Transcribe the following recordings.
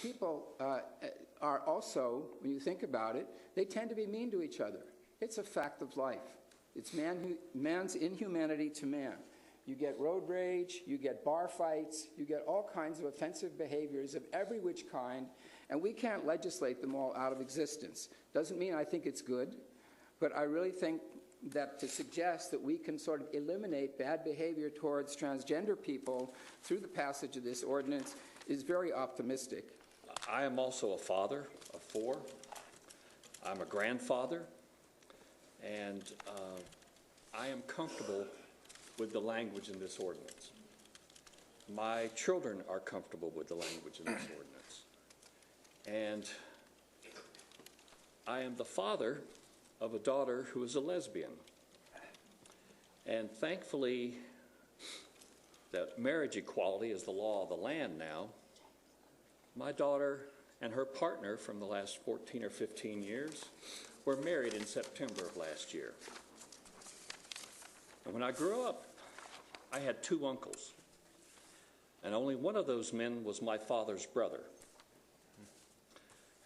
people are also, when you think about it, they tend to be mean to each other. It's a fact of life. It's man's inhumanity to man. You get road rage, you get bar fights, you get all kinds of offensive behaviors of every which kind, and we can't legislate them all out of existence. Doesn't mean I think it's good, but I really think that to suggest that we can sort of eliminate bad behavior towards transgender people through the passage of this ordinance is very optimistic. I am also a father of 4. I'm a grandfather, and I am comfortable with the language in this ordinance. My children are comfortable with the language in this ordinance. And I am the father of a daughter who is a lesbian. And thankfully, that marriage equality is the law of the land now. My daughter and her partner from the last 14 or 15 years were married in September of last year. And when I grew up, I had 2 uncles, and only one of those men was my father's brother.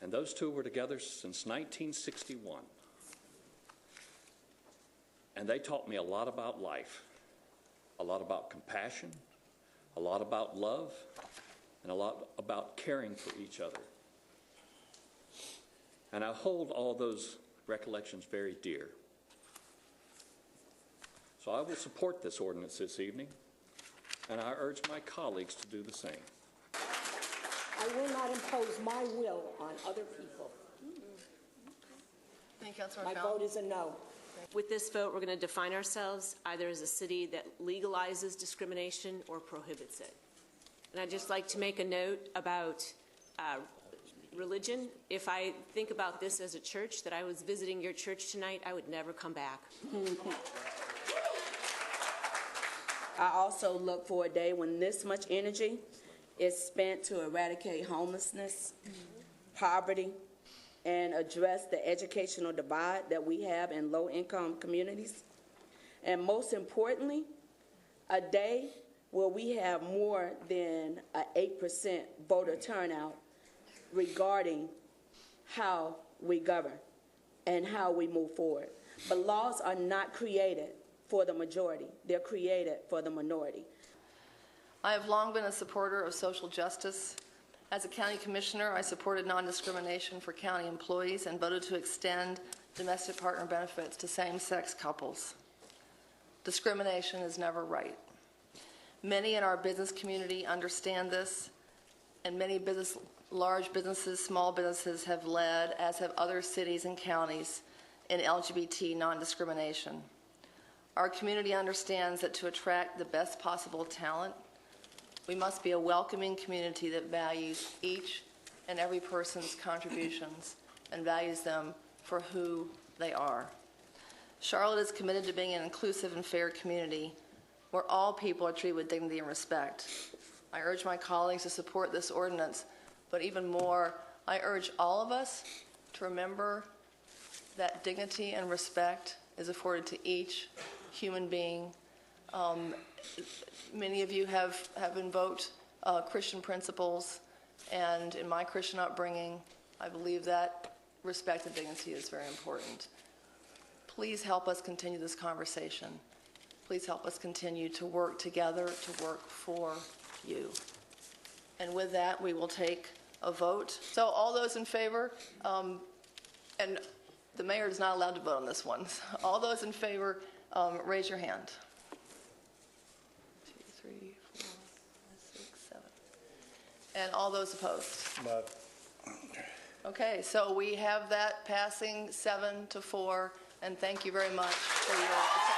And those 2 were together since 1961. And they taught me a lot about life, a lot about compassion, a lot about love, and a lot about caring for each other. And I hold all those recollections very dear. So I will support this ordinance this evening, and I urge my colleagues to do the same. I will not impose my will on other people. Thank you, Councilor My Fallon. vote is a no. With this vote, we're going to define ourselves either as a city that legalizes discrimination or prohibits it. And I'd just like to make a note about religion. If I think about this as a church, that I was visiting your church tonight, I would never come back. I also look for a day when this much energy is spent to eradicate homelessness, poverty, and address the educational divide that we have in low-income communities. And most importantly, a day where we have more than an 8% voter turnout regarding how we govern and how we move forward. But laws are not created for the majority. They're created for the minority. I have long been a supporter of social justice. As a county commissioner, I supported non-discrimination for county employees and voted to extend domestic partner benefits to same-sex couples. Discrimination is never right. Many in our business community understand this, and many large businesses, small businesses have led, as have other cities and counties, in LGBT non-discrimination. Our community understands that to attract the best possible talent, we must be a welcoming community that values each and every person's contributions and values them for who they are. Charlotte is committed to being an inclusive and fair community where all people are treated with dignity and respect. I urge my colleagues to support this ordinance, but even more, I urge all of us to remember that dignity and respect is afforded to each human being. Many of you have invoked Christian principles, and in my Christian upbringing, I believe that respect and dignity is very important. Please help us continue this conversation. Please help us continue to work together, to work for you. And with that, we will take a vote. So all those in favor, and the mayor is not allowed to vote on this one. All those in favor, raise your hand. 2, 3, 4, 5, 6, 7. And all those opposed? No. Okay, so we have that passing 7-4, and thank you very much for your attention.